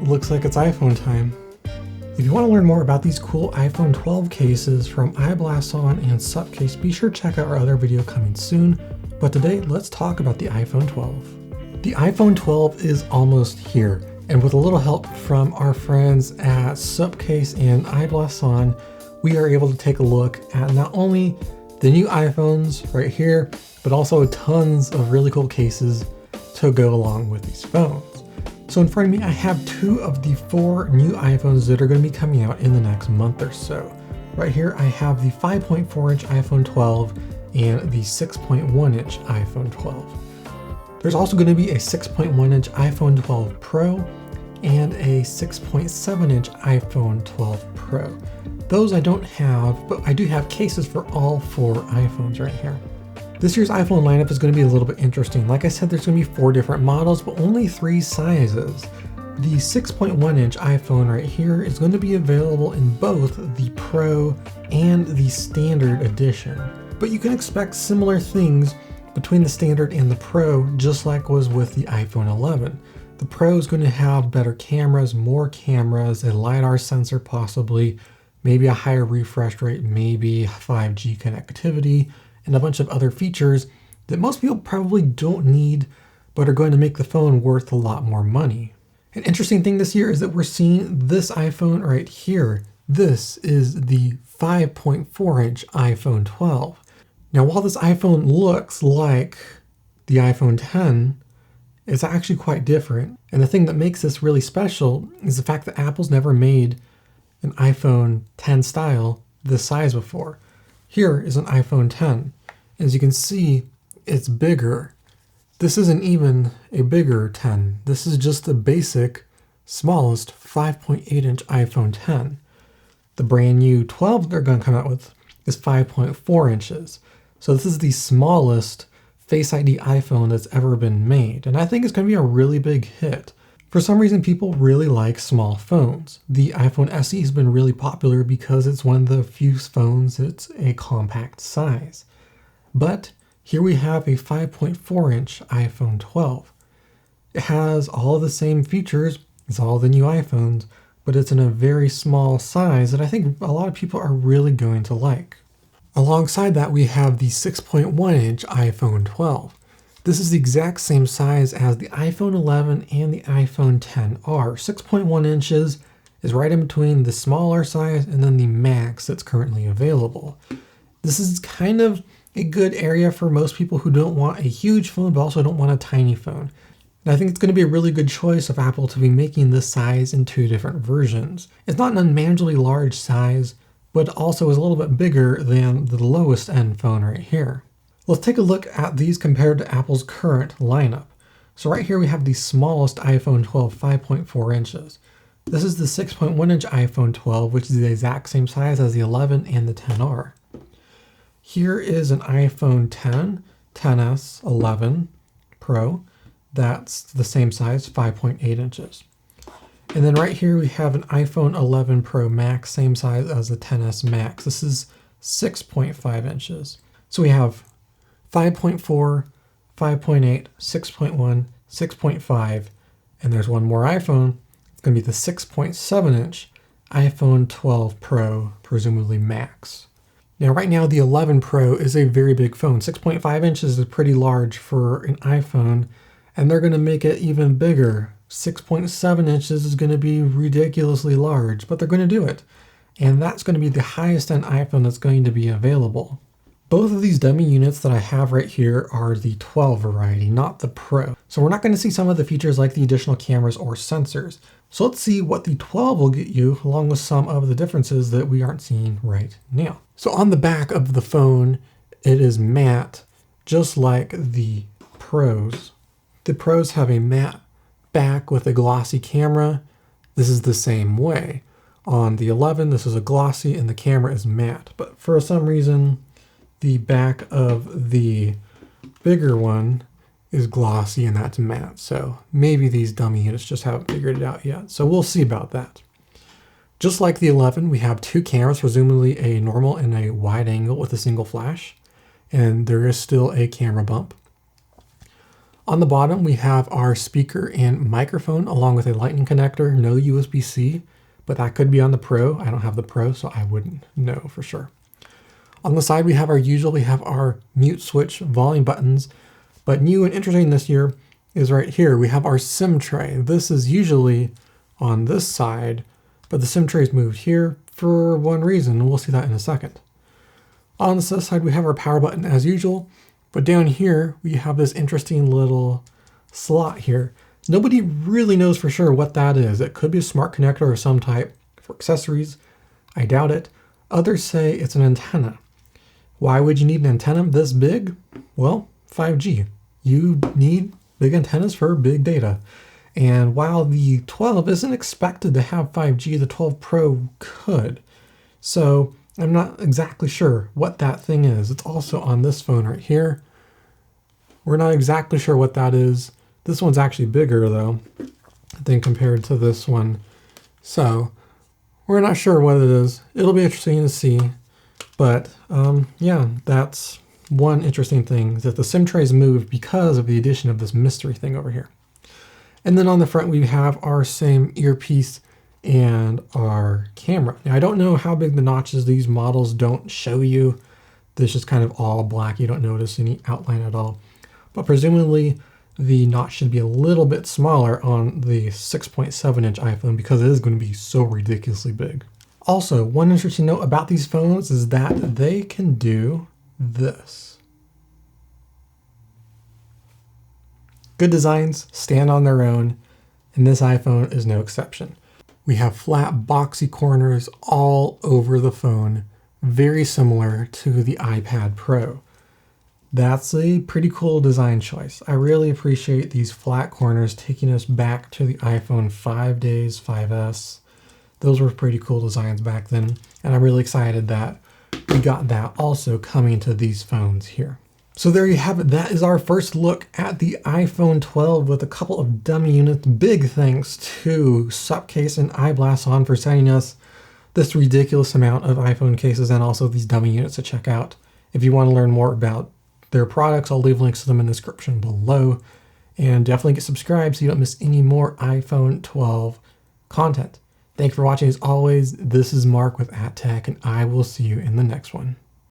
looks like it's iPhone time. If you want to learn more about these cool iPhone 12 cases from iBlastOn and Supcase, be sure to check out our other video coming soon. But today, let's talk about the iPhone 12. The iPhone 12 is almost here, and with a little help from our friends at Supcase and iBlastOn, we are able to take a look at not only the new iPhones right here, but also tons of really cool cases to go along with these phones. So in front of me, I have two of the 4 new iPhones that are going to be coming out in the next month or so. Right here, I have the 5.4-inch iPhone 12 and the 6.1-inch iPhone 12. There's also going to be a 6.1-inch iPhone 12 Pro and a 6.7-inch iPhone 12 Pro. Those I don't have, but I do have cases for all 4 iPhones right here. This year's iPhone lineup is going to be a little bit interesting. Like I said, there's going to be 4 different models, but only 3 sizes. The 6.1-inch iPhone right here is going to be available in both the Pro and the Standard edition. But you can expect similar things between the Standard and the Pro, just like was with the iPhone 11. The Pro is going to have better cameras, more cameras, a LiDAR sensor possibly, maybe a higher refresh rate, maybe 5G connectivity, and a bunch of other features that most people probably don't need, but are going to make the phone worth a lot more money. An interesting thing this year is that we're seeing this iPhone right here. This is the 5.4-inch iPhone 12. Now, while this iPhone looks like the iPhone 10, it's actually quite different. And the thing that makes this really special is the fact that Apple's never made an iPhone 10 style this size before. Here is an iPhone 10. As you can see, it's bigger. This isn't even a bigger 10. This is just the basic, smallest 5.8-inch iPhone 10. The brand new 12 they're going to come out with is 5.4 inches. So this is the smallest Face ID iPhone that's ever been made. And I think it's going to be a really big hit. For some reason, people really like small phones. The iPhone SE has been really popular because it's one of the few phones that's a compact size. But here we have a 5.4-inch iPhone 12. It has all the same features as all the new iPhones, but it's in a very small size that I think a lot of people are really going to like. Alongside that, we have the 6.1-inch iPhone 12. This is the exact same size as the iPhone 11 and the iPhone XR. 6.1 inches is right in between the smaller size and then the Max that's currently available. This is kind of a good area for most people who don't want a huge phone but also don't want a tiny phone. And I think it's going to be a really good choice of Apple to be making this size in 2 different versions. It's not an unmanageably large size, but also is a little bit bigger than the lowest end phone right here. Let's take a look at these compared to Apple's current lineup. So right here we have the smallest iPhone 12, 5.4 inches. This is the 6.1-inch iPhone 12, which is the exact same size as the 11 and the XR. Here is an iPhone 10, 10s, 11 Pro. That's the same size, 5.8 inches. And then right here we have an iPhone 11 Pro Max, same size as the 10s Max. This is 6.5 inches. So we have 5.4, 5.8, 6.1, 6.5, and there's one more iPhone. It's going to be the 6.7-inch iPhone 12 Pro, presumably Max. Now, right now, the 11 Pro is a very big phone. 6.5 inches is pretty large for an iPhone, and they're going to make it even bigger. 6.7 inches is going to be ridiculously large, but they're going to do it. And that's going to be the highest end iPhone that's going to be available. Both of these dummy units that I have right here are the 12 variety, not the Pro. So we're not going to see some of the features like the additional cameras or sensors. So let's see what the 12 will get you, along with some of the differences that we aren't seeing right now. So on the back of the phone, it is matte, just like the Pros. The Pros have a matte back with a glossy camera. This is the same way. On the 11, this is a glossy and the camera is matte. But for some reason, the back of the bigger one is glossy and that's matte. So maybe these dummy units just haven't figured it out yet. So we'll see about that. Just like the 11, we have 2 cameras, presumably a normal and a wide angle with a single flash. And there is still a camera bump. On the bottom, we have our speaker and microphone along with a lightning connector, no USB-C, but that could be on the Pro. I don't have the Pro, so I wouldn't know for sure. On the side, we have our mute switch volume buttons, but new and interesting this year is right here. We have our SIM tray. This is usually on this side, but the SIM tray is moved here for one reason, and we'll see that in a second. On this side, we have our power button as usual, but down here, we have this interesting little slot here. Nobody really knows for sure what that is. It could be a smart connector of some type for accessories. I doubt it. Others say it's an antenna. Why would you need an antenna this big? Well, 5G. You need big antennas for big data. And while the 12 isn't expected to have 5G, the 12 Pro could. So I'm not exactly sure what that thing is. It's also on this phone right here. We're not exactly sure what that is. This one's actually bigger though, than compared to this one. So we're not sure what it is. It'll be interesting to see. But yeah, that's one interesting thing, is that the SIM tray is moved because of the addition of this mystery thing over here. And then on the front, we have our same earpiece and our camera. Now, I don't know how big the notches, these models don't show you. This is kind of all black. You don't notice any outline at all. But presumably the notch should be a little bit smaller on the 6.7-inch iPhone because it is going to be so ridiculously big. Also, one interesting note about these phones is that they can do this. Good designs stand on their own, and this iPhone is no exception. We have flat, boxy corners all over the phone, very similar to the iPad Pro. That's a pretty cool design choice. I really appreciate these flat corners taking us back to the iPhone 5 days, 5S. Those were pretty cool designs back then, and I'm really excited that we got that also coming to these phones here. So there you have it. That is our first look at the iPhone 12 with a couple of dummy units. Big thanks to Supcase and iBlastOn for sending us this ridiculous amount of iPhone cases and also these dummy units to check out. If you want to learn more about their products, I'll leave links to them in the description below. And definitely get subscribed so you don't miss any more iPhone 12 content. Thank you for watching as always. This is Mark with @Tech, and I will see you in the next one.